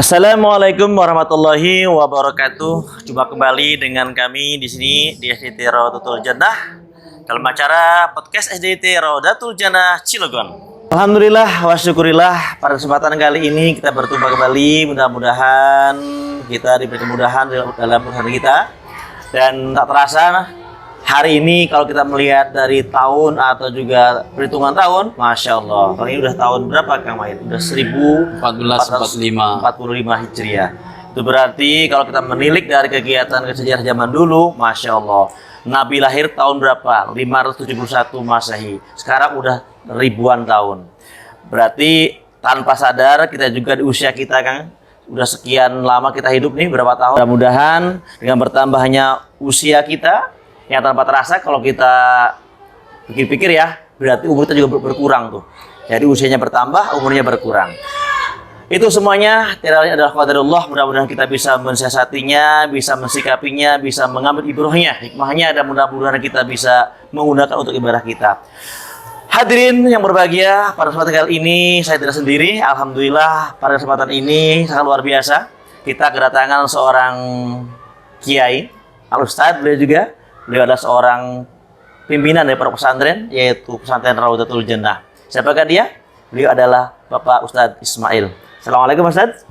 Assalamualaikum warahmatullahi wabarakatuh. Jumpa kembali dengan kami di sini di SDIT Rawdatul Jannah dalam acara podcast SDIT Rawdatul Jannah Cilegon. Alhamdulillah wa syukurillah, pada kesempatan kali ini kita berjumpa kembali. Mudah-mudahan kita diberi kemudahan dalam urusan kita. Dan tak terasa hari ini kalau kita melihat dari tahun atau juga perhitungan tahun, Masya Allah, kalau ini udah tahun berapa Kang Mahir? Udah 1445 Hijriah. Itu berarti kalau kita menilik dari kegiatan sejarah zaman dulu, Masya Allah, Nabi lahir tahun berapa? 571 Masehi. Sekarang udah ribuan tahun. Berarti tanpa sadar kita juga di usia kita, Kang, udah sekian lama kita hidup nih, berapa tahun. Mudah-mudahan dengan bertambahnya usia kita, yang tanpa terasa kalau kita pikir-pikir ya, berarti umur kita juga berkurang tuh. Jadi usianya bertambah, umurnya berkurang. Itu semuanya tidak lain adalah qadarullah. Mudah-mudahan kita bisa mensiasatinya, bisa mensikapinya, bisa mengambil ibrahnya, hikmahnya, dan mudah-mudahan kita bisa menggunakan untuk ibadah kita. Hadirin yang berbahagia, pada kesempatan kali ini saya tidak sendiri. Alhamdulillah, pada kesempatan ini sangat luar biasa. Kita kedatangan seorang kiai, al-ustadz, beliau adalah seorang pimpinan dari pesantren, yaitu pesantren Rawdatul Jannah. Siapakah dia? Beliau adalah Bapak Ustadz Ismail. Assalamualaikum Ustadz.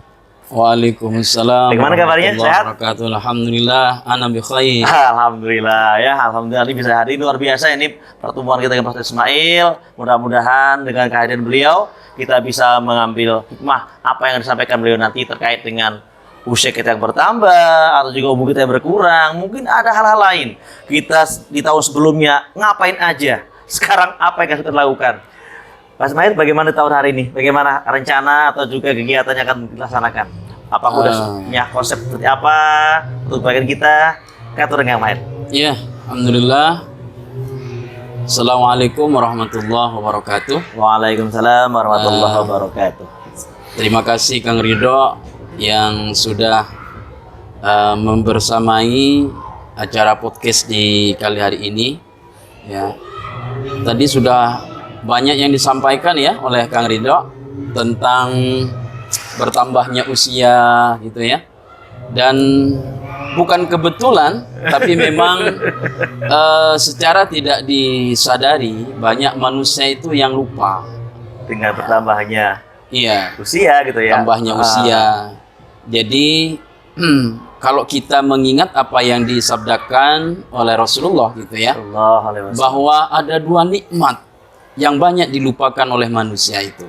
Waalaikumsalam. Bagaimana kabarnya? Sehat? Alhamdulillah, ana bi khair. Alhamdulillah ya, alhamdulillah ini bisa hadir, luar biasa ini pertemuan kita dengan Ustadz Ismail. Mudah-mudahan dengan kehadiran beliau kita bisa mengambil hikmah apa yang disampaikan beliau nanti terkait dengan usia kita yang bertambah atau juga umur kita yang berkurang. Mungkin ada hal-hal lain. Kita di tahun sebelumnya ngapain aja, sekarang apa yang kita lakukan. Mas Mahir, bagaimana tahun hari ini? Bagaimana rencana atau juga kegiatannya akan dilaksanakan? Apakah udah punya konsep seperti apa untuk bagian kita? Kata dengan Mahir. Iya, alhamdulillah. Assalamualaikum warahmatullahi wabarakatuh. Waalaikumsalam warahmatullahi wabarakatuh. Terima kasih Kang Ridho yang sudah membersamai acara podcast di kali hari ini. Ya, tadi sudah banyak yang disampaikan ya oleh Kang Ridho tentang bertambahnya usia gitu ya. Dan bukan kebetulan, tapi memang secara tidak disadari banyak manusia itu yang lupa Dengan bertambahnya usia gitu ya. Tambahnya usia. Jadi kalau kita mengingat apa yang disabdakan oleh Rasulullah gitu ya, bahwa ada dua nikmat yang banyak dilupakan oleh manusia itu.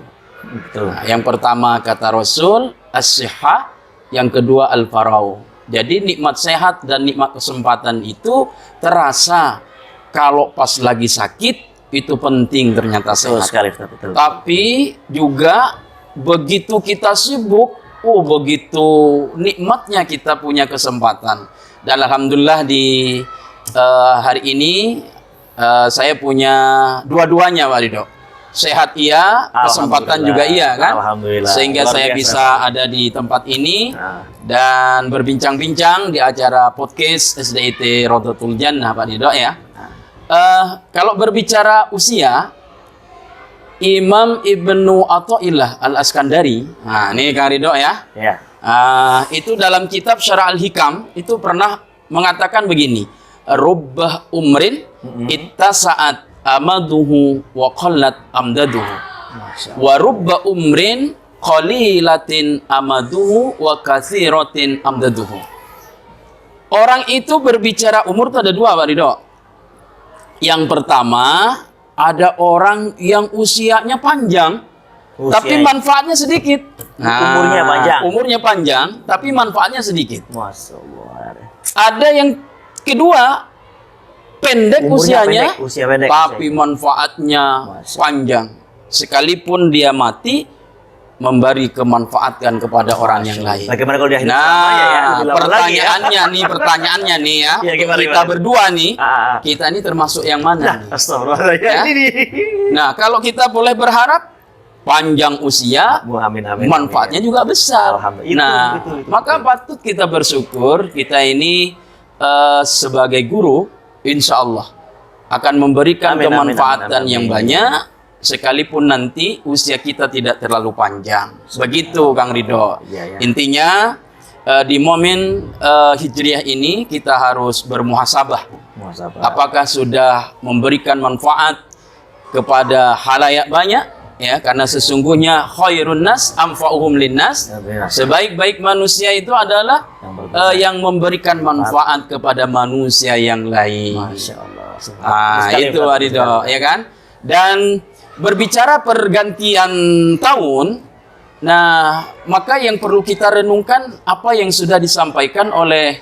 Nah, yang pertama kata Rasul as-sihah, yang kedua al-farau. Jadi nikmat sehat dan nikmat kesempatan itu terasa kalau pas lagi sakit, itu penting ternyata sehat. Betul. Tapi juga begitu kita sibuk, begitu nikmatnya kita punya kesempatan. Dan alhamdulillah di hari ini saya punya dua-duanya Pak Ridho. Sehat iya, kesempatan juga iya kan. Alhamdulillah. Sehingga saya bisa ada di tempat ini dan berbincang-bincang di acara podcast SDIT Rawdatul Jannah Pak Ridho ya. Kalau berbicara usia, Imam Ibnu Athaillah Al-Askandari, nah ini Kang Ridho ya, itu dalam kitab Syarah Al-Hikam itu pernah mengatakan begini, rubbah umrin ittasa'at amaduhu wa qallat amdaduhu wa rubba umrin qalilatin amaduhu wa katsiratin amdaduhu. Orang itu berbicara umur itu ada dua Pak Ridho. Yang pertama, ada orang yang usianya panjang, tapi manfaatnya sedikit. Umurnya panjang, tapi manfaatnya sedikit. Masya Allah. Ada yang kedua, pendek usianya, tapi manfaatnya panjang. Sekalipun dia mati, memberi kemanfaatkan kepada orang yang lain. Bagaimana kalau dia hidup pertanyaannya nih ya, kita berdua nih, kita ini termasuk yang mana? Nah, kalau kita boleh berharap panjang usia, manfaatnya juga besar. Nah, maka patut kita bersyukur kita ini sebagai guru, insya Allah akan memberikan kemanfaatan yang banyak sekalipun nanti usia kita tidak terlalu panjang. Begitu Kang Ridho. Iya, iya. Intinya di momen Hijriah ini kita harus bermuhasabah. Muhasabah. Apakah sudah memberikan manfaat kepada halayak banyak? Ya, karena sesungguhnya khairun nas anfa'uhum linnas. Sebaik-baik manusia itu adalah yang memberikan manfaat kepada manusia yang lain. Masya Allah. Itu Ridho, ya kan? Dan berbicara pergantian tahun, nah maka yang perlu kita renungkan apa yang sudah disampaikan oleh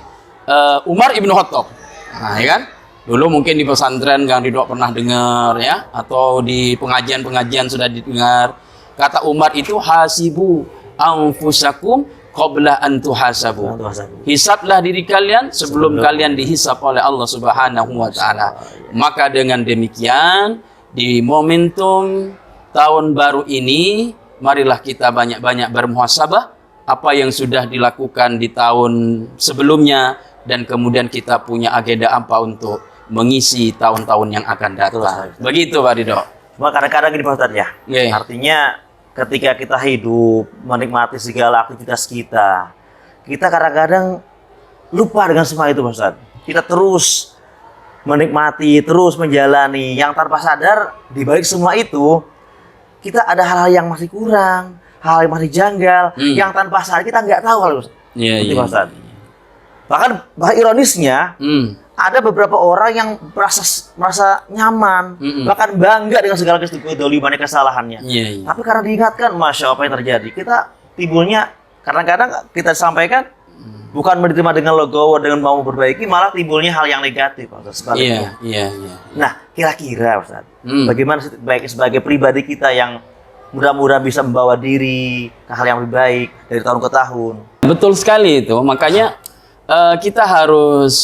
Umar ibnu Khattab. Nah, ya kan? Dulu mungkin di pesantren Kang Ridho pernah dengar ya, atau di pengajian-pengajian sudah didengar. Kata Umar itu hasibu anfusakum qabla an tuhasabu. Hisablah diri kalian sebelum kalian dihisab oleh Allah Subhanahu wa taala. Maka dengan demikian di momentum tahun baru ini marilah kita banyak-banyak bermuhasabah apa yang sudah dilakukan di tahun sebelumnya dan kemudian kita punya agenda apa untuk mengisi tahun-tahun yang akan datang. Begitu Pak Ridho. Cuma kadang-kadang gini Pak Ustadz ya. Yeah. Artinya ketika kita hidup, menikmati segala aktivitas kita, kita kadang-kadang lupa dengan semua itu Pak Ustadz. Kita terus menikmati, terus menjalani, yang tanpa sadar di balik semua itu kita ada hal-hal yang masih kurang, hal yang masih janggal, yang tanpa sadar kita nggak tahu kalau Iya. Pak Ustadz. Bahkan ironisnya, ada beberapa orang yang merasa nyaman, bahkan bangga dengan segala kedolimannya, kesalahannya. Iya. Tapi karena diingatkan, Masya Allah, apa yang terjadi, kita timbulnya, kadang-kadang kita sampaikan, bukan menerima dengan logowo, dengan mau memperbaiki, malah timbulnya hal yang negatif, Ustaz, sebaliknya. Iya. Nah, kira-kira, Ustaz, bagaimana sebagai pribadi kita yang mudah-mudahan bisa membawa diri ke hal yang lebih baik dari tahun ke tahun? Betul sekali itu. Makanya kita harus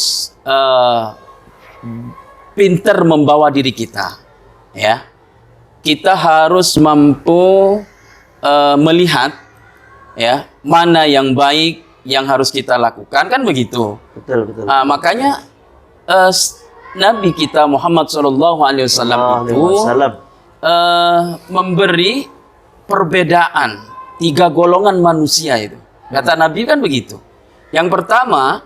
pinter membawa diri kita, ya. Kita harus mampu melihat, ya, mana yang baik yang harus kita lakukan, kan begitu. Betul. Makanya Nabi kita Muhammad SAW itu memberi perbedaan 3 golongan manusia itu. Kata Nabi kan begitu. Yang pertama,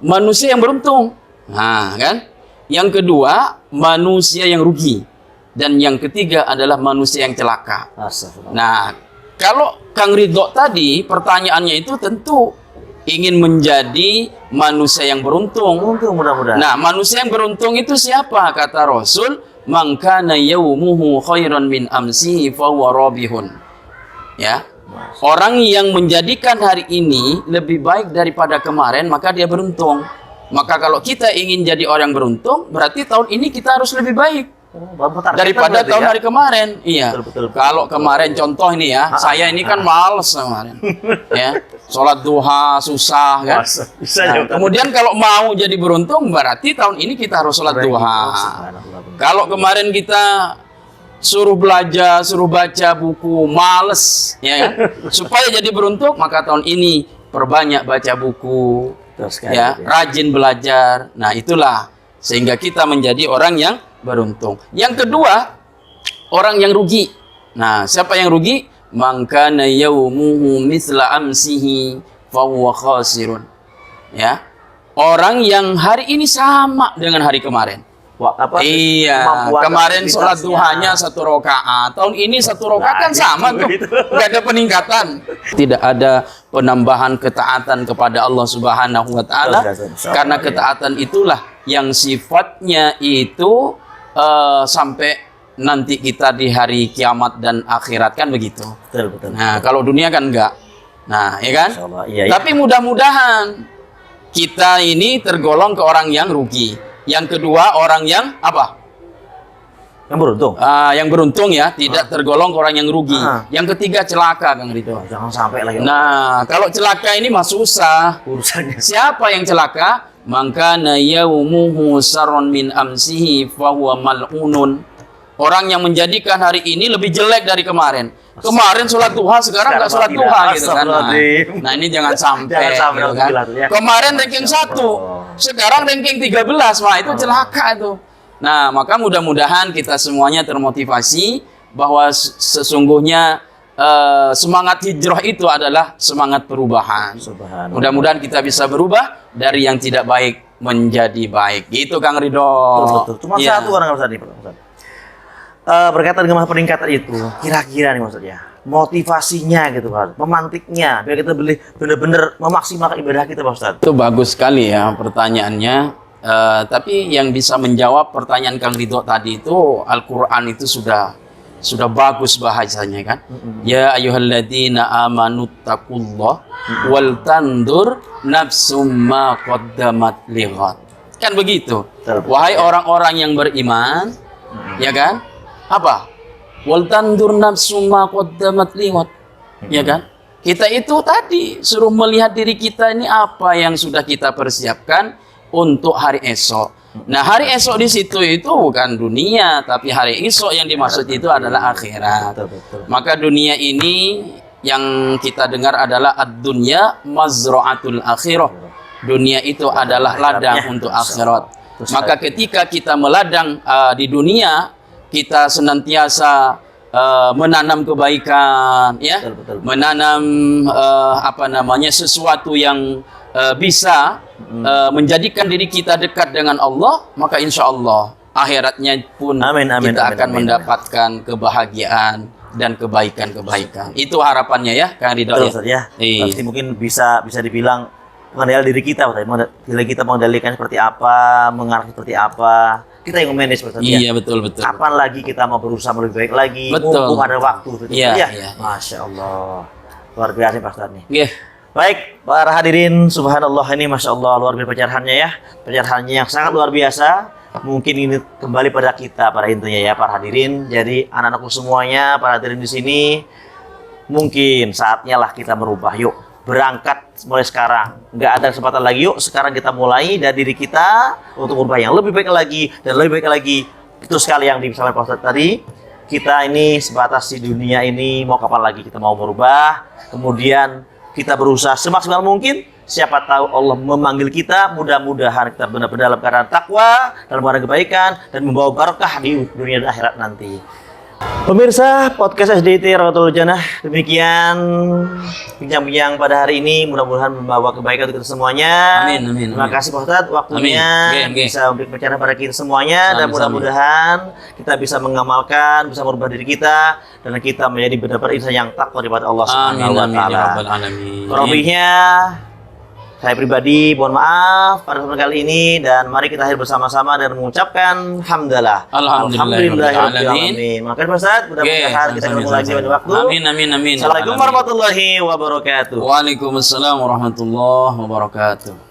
manusia yang beruntung. Nah, kan? Yang kedua, manusia yang rugi. Dan yang ketiga adalah manusia yang celaka. Nah, kalau Kang Ridho tadi, pertanyaannya itu tentu ingin menjadi manusia yang beruntung. Mudah-mudahan. Nah, manusia yang beruntung itu siapa? Kata Rasul, "Man kana yaumuhu khairan min amsihi fa huwa rabihun." Ya. Orang yang menjadikan hari ini lebih baik daripada kemarin, maka dia beruntung. Maka kalau kita ingin jadi orang beruntung, berarti tahun ini kita harus lebih baik daripada tahun hari kemarin. Iya. Betul. Kalau kemarin contoh ini ya, saya ini kan males kemarin. Ya, sholat duha susah kan. Nah, kemudian kalau mau jadi beruntung, berarti tahun ini kita harus sholat duha. Kalau kemarin kita suruh belajar, suruh baca buku, males, ya kan? Supaya jadi beruntung, maka tahun ini perbanyak baca buku, ya, rajin belajar. Nah, itulah sehingga kita menjadi orang yang beruntung. Yang kedua, orang yang rugi. Nah, siapa yang rugi? Man kana yaumuhu mithla amsihi fa huwa khasirun. Ya. Orang yang hari ini sama dengan hari kemarin. Iya, kemarin sholat duhanya 1 rakaat, tahun ini 1 rakaat kan sama tuh, nggak ada peningkatan, tidak ada penambahan ketaatan kepada Allah Subhanahu Wa Taala, karena ketaatan itulah yang sifatnya itu sampai nanti kita di hari kiamat dan akhirat kan begitu. Betul. Nah, kalau dunia kan enggak. Nah, ya kan? Iya. Tapi mudah-mudahan kita ini tergolong ke orang yang rugi. Yang kedua, orang yang apa? Yang beruntung. Yang beruntung ya, tidak tergolong ke orang yang rugi. Yang ketiga, celaka, Kang Ridho. Jangan sampai lagi. Nah, kalau celaka ini mah susah. Urusannya. Siapa yang celaka? Maka yaumuhu sarron min amsihi fa huwa mal'unun. Orang yang menjadikan hari ini lebih jelek dari kemarin. Kemarin sholat duha, sekarang nggak sholat duha gitu kan. Nah, ini jangan sampai gitu kan. Kemarin ranking 1, sekarang ranking 13. Wah, itu celaka itu. Nah, maka mudah-mudahan kita semuanya termotivasi bahwa sesungguhnya semangat hijrah itu adalah semangat perubahan. Subhanallah. Mudah-mudahan kita bisa berubah dari yang tidak baik menjadi baik. Gitu Kang Ridho. Betul. Cuma Iya. satu orang Ustaz nih, Ustaz. Berkaitan dengan peningkatan itu, kira-kira nih maksudnya motivasinya gitu Pak, memantiknya biar kita benar-benar memaksimalkan ibadah kita Pak Ustaz. Itu bagus sekali ya pertanyaannya. Tapi yang bisa menjawab pertanyaan Kang Ridho tadi itu Al-Quran itu sudah bagus bahasanya kan. Ya ayyuhalladzina amanu taqullah wal tandur nafsum ma qaddamat lighad. Kan begitu. Wahai orang-orang yang beriman, ya kan? Apa? Wal tandur nafsum ma qaddamat lighad. Ya kan? Kita itu tadi suruh melihat diri kita ini apa yang sudah kita persiapkan untuk hari esok. Nah, hari esok di situ itu bukan dunia, tapi hari esok yang dimaksud itu adalah akhirat. Betul. Maka dunia ini yang kita dengar adalah ad-dunya mazra'atul akhirah. Dunia itu adalah ladang untuk akhirat. Maka ketika kita meladang di dunia, kita senantiasa menanam kebaikan, ya, Betul. menanam sesuatu yang bisa menjadikan diri kita dekat dengan Allah, maka insya Allah akhiratnya pun kita akan mendapatkan kebahagiaan dan kebaikan-kebaikan. Itu harapannya ya, Kang Ridho. Betul Ustaz ya. Iya. Pasti mungkin bisa dibilang mengendalikan diri kita Ustaz. Diri kita mengendalikan seperti apa, mengarah seperti apa. Kita yang memanage Ustaz ya. Iya, betul. Kapan lagi kita mau berusaha lebih baik lagi? Betul. Mumpung ada waktu. Iya. Masya Allah. Luar biasa Pak Ustaz nih. Oke. Baik, para hadirin, subhanallah ini Masya Allah luar biasa pencerahannya ya. Pencerahannya yang sangat luar biasa. Mungkin ini kembali pada kita, pada intinya ya, para hadirin. Jadi anak-anakku semuanya, para hadirin di sini, mungkin saatnya lah kita merubah. Yuk, berangkat mulai sekarang. Nggak ada kesempatan lagi, yuk sekarang kita mulai dari diri kita untuk merubah yang lebih baik lagi dan lebih baik lagi. Itu sekali yang disampaikan Pak Ustadz tadi. Kita ini sebatas di dunia ini, mau kapan lagi kita mau merubah. Kemudian kita berusaha semaksimal mungkin. Siapa tahu Allah memanggil kita. Mudah-mudahan kita benar-benar dalam keadaan takwa, dalam keadaan kebaikan, dan membawa barakah di dunia dan akhirat nanti. Pemirsa podcast SDIT Rodotul Jannah, demikian bincang-bincang pada hari ini. Mudah-mudahan membawa kebaikan untuk kita semuanya. Amin. Terima kasih Pak Ustadz waktunya bisa memberikan pencerahan pada kita semuanya. Dan mudah-mudahan kita bisa mengamalkan, bisa merubah diri kita, dan kita menjadi benar-benar insan yang takwa kepada Allah Subhanahu wa Ta'ala. Kurang-lebihnya saya pribadi mohon maaf pada kesempatan kali ini, dan mari kita akhir bersama-sama dan mengucapkan hamdalah. Alhamdulillahirobbilalamin. Makasih Pak Ustadz, mudah-mudahan kita ketemu lagi pada waktu. Amin. Assalamualaikum warahmatullahi wabarakatuh. Waalaikumsalam warahmatullahi wabarakatuh.